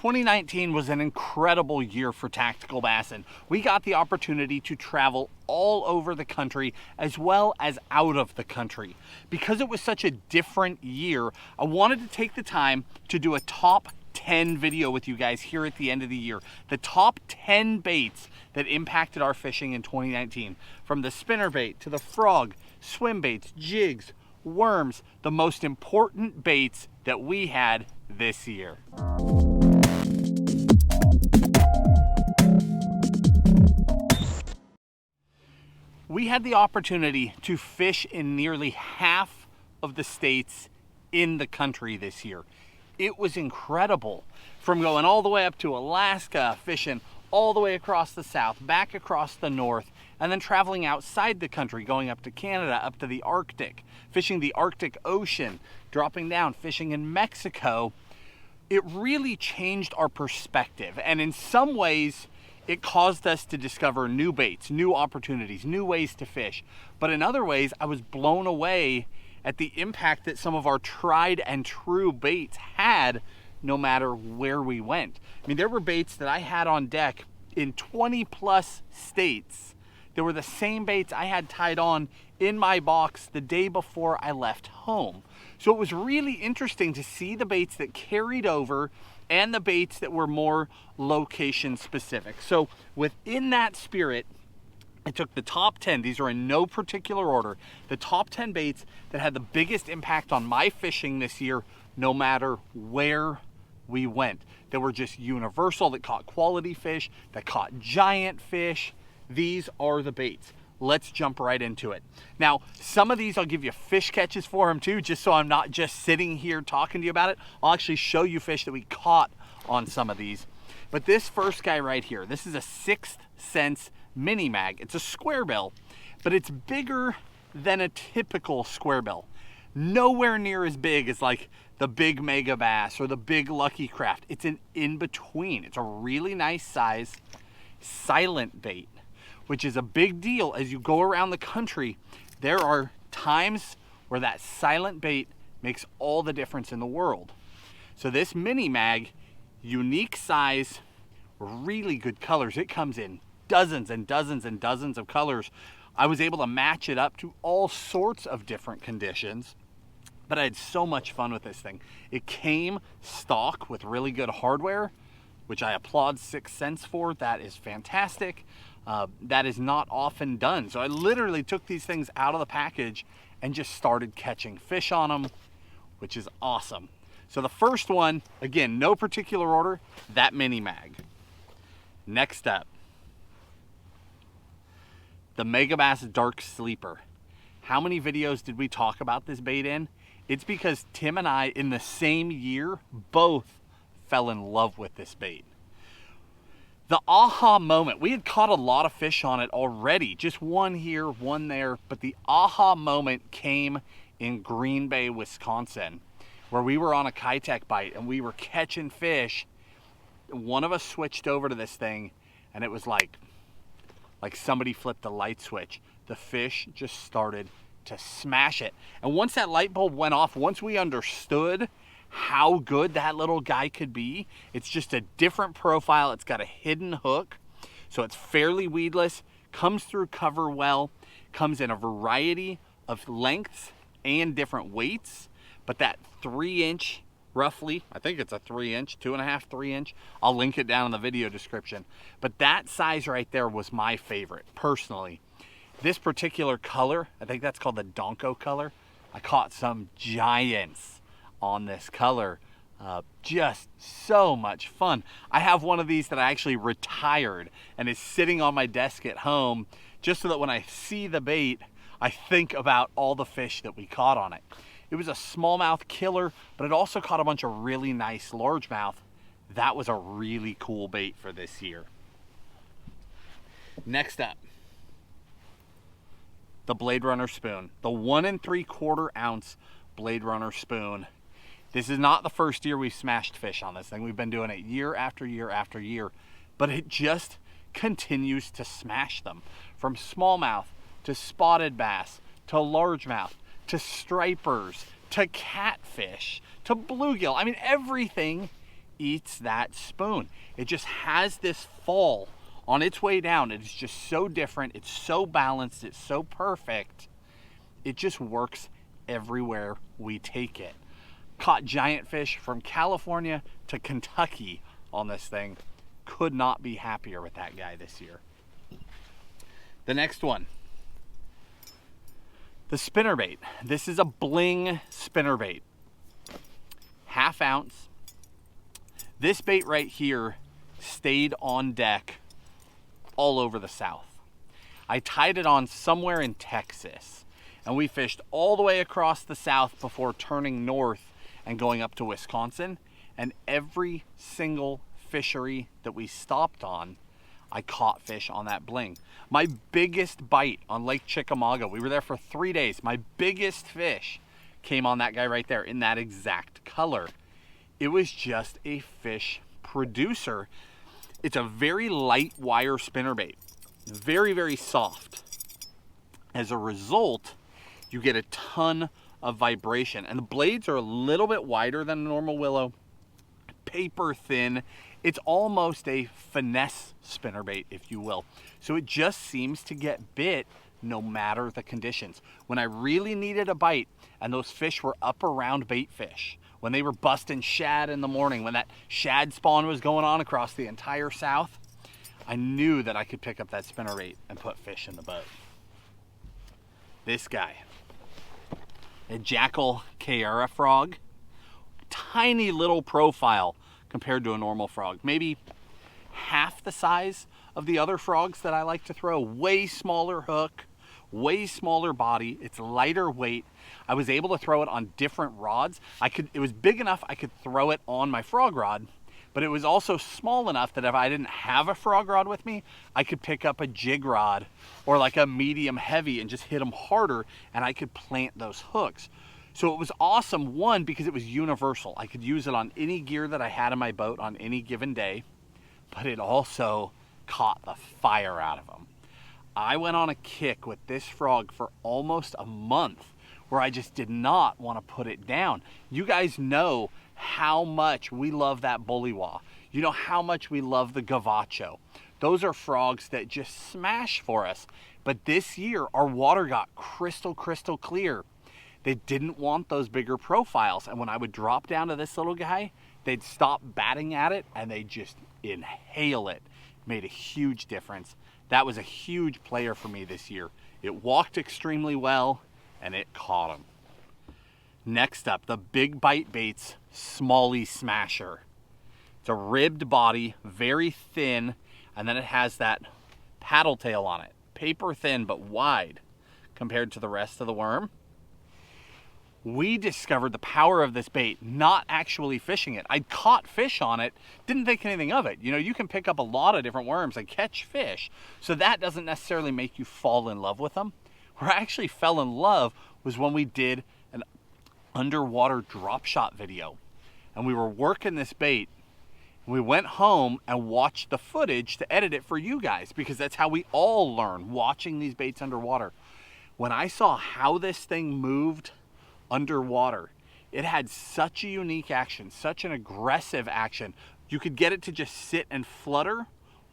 2019 was an incredible year for Tactical Bassin. We got the opportunity to travel all over the country as well as out of the country. Because it was such a different year, I wanted to take the time to do a top 10 video with you guys here at the end of the year. The top 10 baits that impacted our fishing in 2019. From the spinnerbait to the frog, swim baits, jigs, worms, the most important baits that we had this year. We had the opportunity to fish in nearly half of the states in the country this year. It was incredible. From going all the way up to Alaska, fishing all the way across the south, back across the north, and then traveling outside the country, going up to Canada, up to the Arctic, fishing the Arctic Ocean, dropping down, fishing in Mexico. It really changed our perspective, and in some ways, it caused us to discover new baits, new opportunities, new ways to fish. But in other ways, I was blown away at the impact that some of our tried and true baits had no matter where we went. I mean, there were baits that I had on deck in 20 plus states. They were the same baits I had tied on in my box the day before I left home. So it was really interesting to see the baits that carried over and the baits that were more location specific. So within that spirit, I took the top 10, these are in no particular order, the top 10 baits that had the biggest impact on my fishing this year, no matter where we went. They were just universal, that caught quality fish, that caught giant fish. These are the baits. Let's jump right into it. Now, some of these I'll give you fish catches for them too, just so I'm not just sitting here talking to you about it. I'll actually show you fish that we caught on some of these. But this first guy right here, this is a 6th Sense MiniMag. It's a square bill, but it's bigger than a typical square bill. Nowhere near as big as like the big Mega Bass or the big Lucky Craft. It's an in-between. It's a really nice size silent bait, which is a big deal as you go around the country. There are times where that silent bait makes all the difference in the world. So this MiniMag, unique size, really good colors. It comes in dozens and dozens and dozens of colors. I was able to match it up to all sorts of different conditions, but I had so much fun with this thing. It came stock with really good hardware, which I applaud 6th Sense for. That is fantastic. That is not often done. So I literally took these things out of the package and just started catching fish on them, which is awesome. So the first one, again, no particular order, that MiniMag. Next up, the Mega Bass Dark Sleeper. How many videos did we talk about this bait in? It's because Tim and I, in the same year, both fell in love with this bait. The aha moment, we had caught a lot of fish on it already, just one here, one there, but the aha moment came in Green Bay, Wisconsin, where we were on a Kitech bite and we were catching fish. One of us switched over to this thing and it was like somebody flipped a light switch. The fish just started to smash it. And once that light bulb went off, once we understood how good that little guy could be, it's just a different profile. It's got a hidden hook, so it's fairly weedless, comes through cover well, comes in a variety of lengths and different weights. But that 3-inch, roughly, I think it's a 3-inch, 2.5, 3-inch. I'll link it down in the video description. But that size right there was my favorite, personally. This particular color, I think that's called the Donko color. I caught some giants on this color. Just so much fun. I have one of these that I actually retired and is sitting on my desk at home just so that when I see the bait, I think about all the fish that we caught on it. It was a smallmouth killer, but it also caught a bunch of really nice largemouth. That was a really cool bait for this year. Next up, the Bladerunner Spoon, the 1 3/4 ounce Bladerunner Spoon. This is not the first year we've smashed fish on this thing. We've been doing it year after year after year, but it just continues to smash them. From smallmouth to spotted bass to largemouth to stripers to catfish to bluegill. I mean, everything eats that spoon. It just has this fall on its way down. It is just so different. It's so balanced. It's so perfect. It just works everywhere we take it. Caught giant fish from California to Kentucky on this thing. Could not be happier with that guy this year. The next one, the spinnerbait. This is a Bling spinnerbait, 1/2 ounce. This bait right here stayed on deck all over the South. I tied it on somewhere in Texas, and we fished all the way across the South before turning north and going up to Wisconsin. And every single fishery that we stopped on, I caught fish on that Bling. My biggest bite on Lake Chickamauga, we were there for 3 days. My biggest fish came on that guy right there in that exact color. It was just a fish producer. It's a very light wire spinnerbait, very, very soft. As a result, you get a ton of vibration, and the blades are a little bit wider than a normal willow, paper thin. It's almost a finesse spinnerbait, if you will. So it just seems to get bit no matter the conditions. When I really needed a bite and those fish were up around bait fish, when they were busting shad in the morning, when that shad spawn was going on across the entire South, I knew that I could pick up that spinnerbait and put fish in the boat. This guy, a Jackal Chiara frog, tiny little profile compared to a normal frog, maybe half the size of the other frogs that I like to throw. Way smaller hook, way smaller body. It's lighter weight. I was able to throw it on different rods. It was big enough I could throw it on my frog rod, but it was also small enough that if I didn't have a frog rod with me, I could pick up a jig rod or like a medium heavy and just hit them harder, and I could plant those hooks. So it was awesome, one, because it was universal. I could use it on any gear that I had in my boat on any given day, but it also caught the fire out of them. I went on a kick with this frog for almost a month where I just did not want to put it down. You guys know how much we love that bullywah. You know how much we love the gavacho. Those are frogs that just smash for us. But this year, our water got crystal clear. They didn't want those bigger profiles. And when I would drop down to this little guy, they'd stop batting at it and they just inhale it. Made a huge difference. That was a huge player for me this year. It walked extremely well and it caught him. Next up, the Big Bite Baits Smallie Smasher. It's a ribbed body, very thin, and then it has that paddle tail on it. Paper thin but wide compared to the rest of the worm. We discovered the power of this bait not actually fishing it. I'd caught fish on it, didn't think anything of it. You know, you can pick up a lot of different worms and catch fish, so that doesn't necessarily make you fall in love with them. Where I actually fell in love was when we did an underwater drop shot video, and we were working this bait. We went home and watched the footage to edit it for you guys, because that's how we all learn, watching these baits underwater. When I saw how this thing moved underwater, it had such a unique action, such an aggressive action. You could get it to just sit and flutter,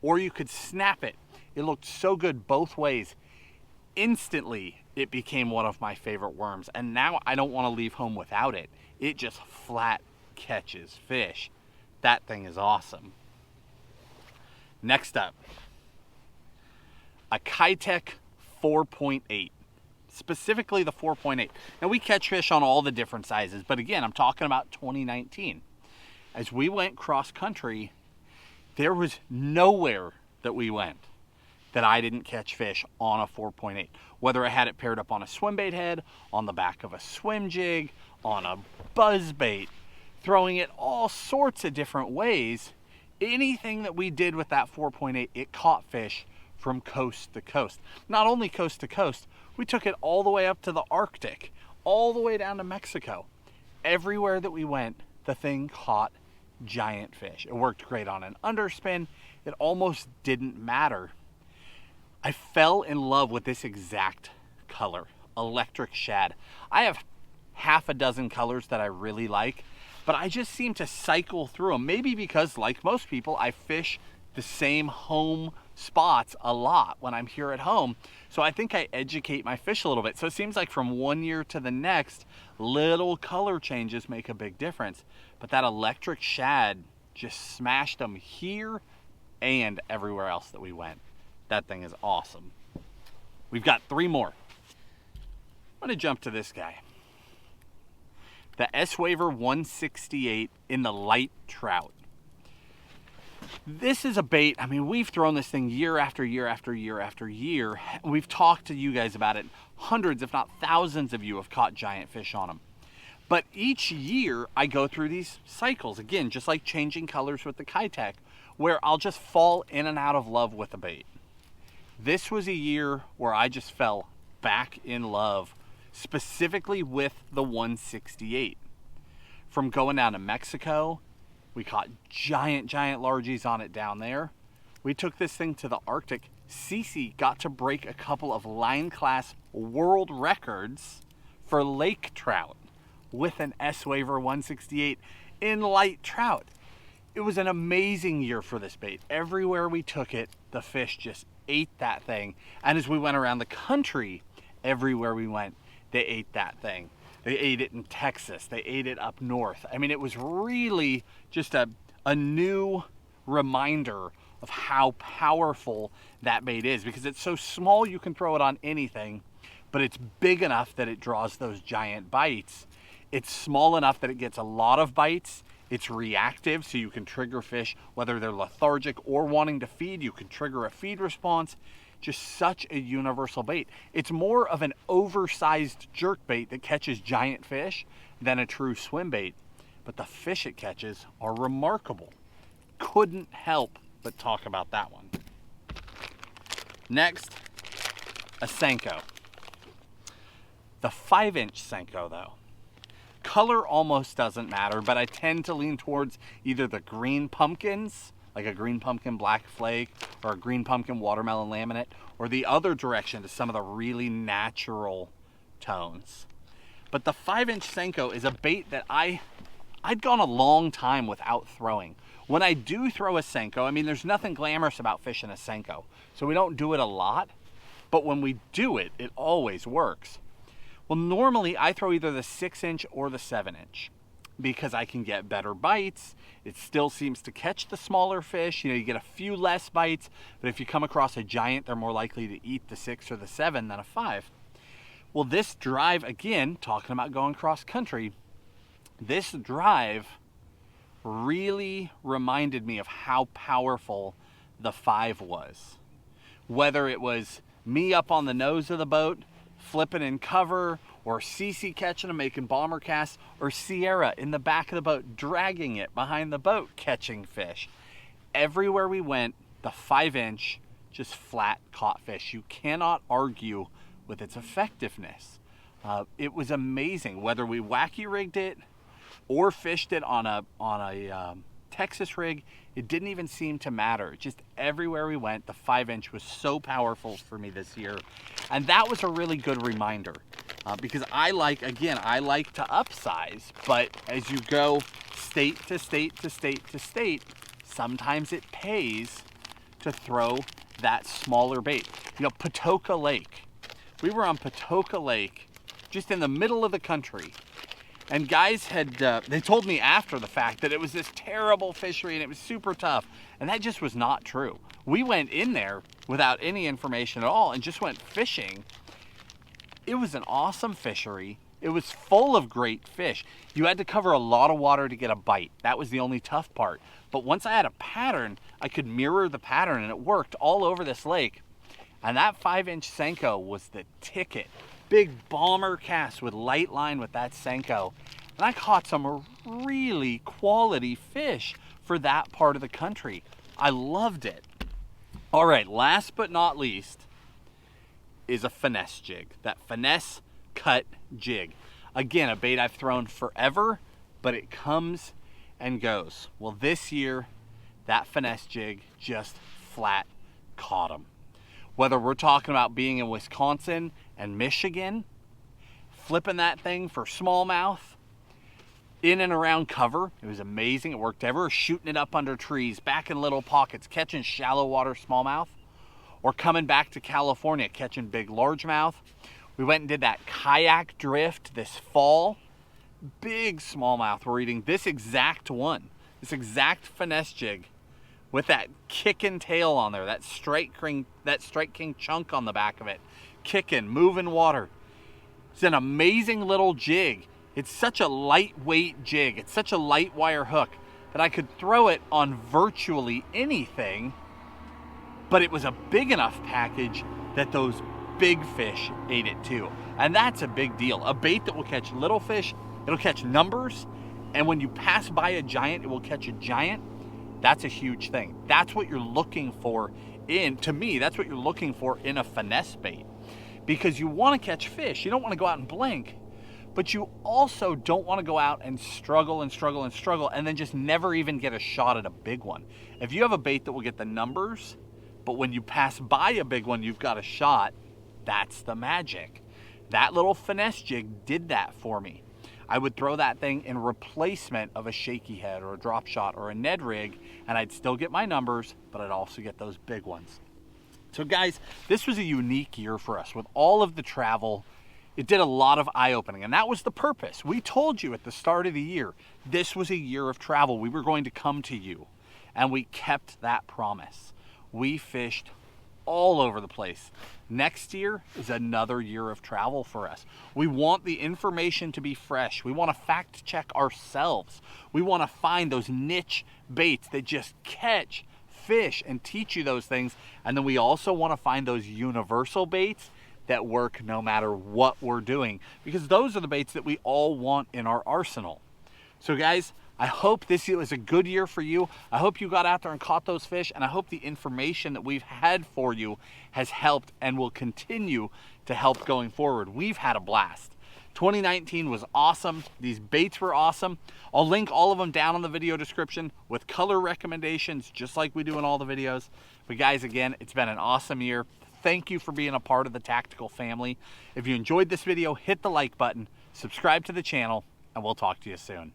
or you could snap it. It looked so good both ways. Instantly, it became one of my favorite worms, and now I don't want to leave home without it. It just flat catches fish. That thing is awesome. Next up, a Kitech 4.8. Specifically the 4.8. Now we catch fish on all the different sizes, but again, I'm talking about 2019. As we went cross country, there was nowhere that we went that I didn't catch fish on a 4.8. Whether I had it paired up on a swim bait head, on the back of a swim jig, on a buzz bait, throwing it all sorts of different ways. Anything that we did with that 4.8, it caught fish from coast to coast. Not only coast to coast, we took it all the way up to the Arctic, all the way down to Mexico. Everywhere that we went, the thing caught giant fish. It worked great on an underspin. It almost didn't matter. I fell in love with this exact color, electric shad. I have half a dozen colors that I really like. but I just seem to cycle through them. Maybe because, like most people, I fish the same home spots a lot when I'm here at home. So I think I educate my fish a little bit. So it seems like from one year to the next, little color changes make a big difference. But that electric shad just smashed them here and everywhere else that we went. That thing is awesome. We've got 3 more. I'm gonna jump to this guy. The Waiver 168 in the light trout. This is a bait, I mean, we've thrown this thing year after year after year after year. We've talked to you guys about it. Hundreds, if not thousands of you have caught giant fish on them. But each year I go through these cycles, again, just like changing colors with the Kitech, where I'll just fall in and out of love with the bait. This was a year where I just fell back in love, specifically with the 168. From going down to Mexico, we caught giant largies on it down there. We took this thing to the Arctic. Cece got to break a couple of line class world records for lake trout with an Waiver 168 in light trout. It was an amazing year for this bait. Everywhere we took it, the fish just ate that thing. And as we went around the country, everywhere we went, they ate that thing. They ate it in Texas. They ate it up north. I mean, it was really just a new reminder of how powerful that bait is, because it's so small you can throw it on anything, but it's big enough that it draws those giant bites. It's small enough that it gets a lot of bites. It's reactive, so you can trigger fish, whether they're lethargic or wanting to feed, you can trigger a feed response. Just such a universal bait. It's more of an oversized jerk bait that catches giant fish than a true swim bait. But the fish it catches are remarkable. Couldn't help but talk about that one. Next, a Senko. The 5-inch Senko though. Color almost doesn't matter, but I tend to lean towards either the green pumpkins, like a green pumpkin black flake or a green pumpkin watermelon laminate, or the other direction to some of the really natural tones. But the 5-inch Senko is a bait that I'd gone a long time without throwing. When I do throw a Senko, I mean, there's nothing glamorous about fishing a Senko, so we don't do it a lot, but when we do it, it always works. Well, normally I throw either the 6-inch or the 7-inch because I can get better bites. It still seems to catch the smaller fish. You know, you get a few less bites, but if you come across a giant, they're more likely to eat the 6 or the 7 than a 5. Well, this drive, again, talking about going cross country, this drive really reminded me of how powerful the 5 was. Whether it was me up on the nose of the boat, flipping in cover, or Cece catching them, making bomber casts, or Sierra in the back of the boat, dragging it behind the boat, catching fish. Everywhere we went, the 5-inch just flat caught fish. You cannot argue with its effectiveness. It was amazing. Whether we wacky rigged it or fished it on a Texas rig, it didn't even seem to matter. Just everywhere we went, the 5-inch was so powerful for me this year. And that was a really good reminder because I like to upsize, but as you go state to state to state to state, sometimes it pays to throw that smaller bait. You know, Patoka Lake. We were on Patoka Lake, just in the middle of the country. And guys had, they told me after the fact that it was this terrible fishery and it was super tough. And that just was not true. We went in there without any information at all and just went fishing. It was an awesome fishery. It was full of great fish. You had to cover a lot of water to get a bite. That was the only tough part. But once I had a pattern, I could mirror the pattern and it worked all over this lake. And that 5-inch Senko was the ticket. Big bomber cast with light line with that Senko. And I caught some really quality fish for that part of the country. I loved it. All right, last but not least is a finesse jig. That finesse cut jig. Again, a bait I've thrown forever, but it comes and goes. Well, this year, that finesse jig just flat caught them. Whether we're talking about being in Wisconsin and Michigan, flipping that thing for smallmouth, in and around cover. It was amazing. It worked ever. Shooting it up under trees, back in little pockets, catching shallow water smallmouth, or coming back to California, catching big largemouth. We went and did that kayak drift this fall. Big smallmouth. We're eating this exact one, this exact finesse jig with that kicking tail on there, that Strike King chunk on the back of it, kicking, moving water. It's an amazing little jig. It's such a lightweight jig. It's such a light wire hook that I could throw it on virtually anything, but it was a big enough package that those big fish ate it too. And that's a big deal. A bait that will catch little fish, it'll catch numbers, and when you pass by a giant, it will catch a giant. That's a huge thing. That's what you're looking for to me, that's what you're looking for in a finesse bait. Because you want to catch fish. You don't want to go out and blink, but you also don't want to go out and struggle and struggle and struggle and then just never even get a shot at a big one. If you have a bait that will get the numbers, but when you pass by a big one, you've got a shot, that's the magic. That little finesse jig did that for me. I would throw that thing in replacement of a shaky head or a drop shot or a Ned rig, and I'd still get my numbers, but I'd also get those big ones. So guys, this was a unique year for us. With all of the travel, it did a lot of eye-opening, and that was the purpose. We told you at the start of the year, this was a year of travel. We were going to come to you, and we kept that promise. We fished all over the place. Next year is another year of travel for us. We want the information to be fresh. We want to fact check ourselves. We want to find those niche baits that just catch fish and teach you those things. And then we also want to find those universal baits that work no matter what we're doing, because those are the baits that we all want in our arsenal. So guys, I hope this was a good year for you. I hope you got out there and caught those fish, and I hope the information that we've had for you has helped and will continue to help going forward. We've had a blast. 2019 was awesome. These baits were awesome. I'll link all of them down in the video description with color recommendations, just like we do in all the videos. But guys, again, it's been an awesome year. Thank you for being a part of the Tactical family. If you enjoyed this video, hit the like button, subscribe to the channel, and we'll talk to you soon.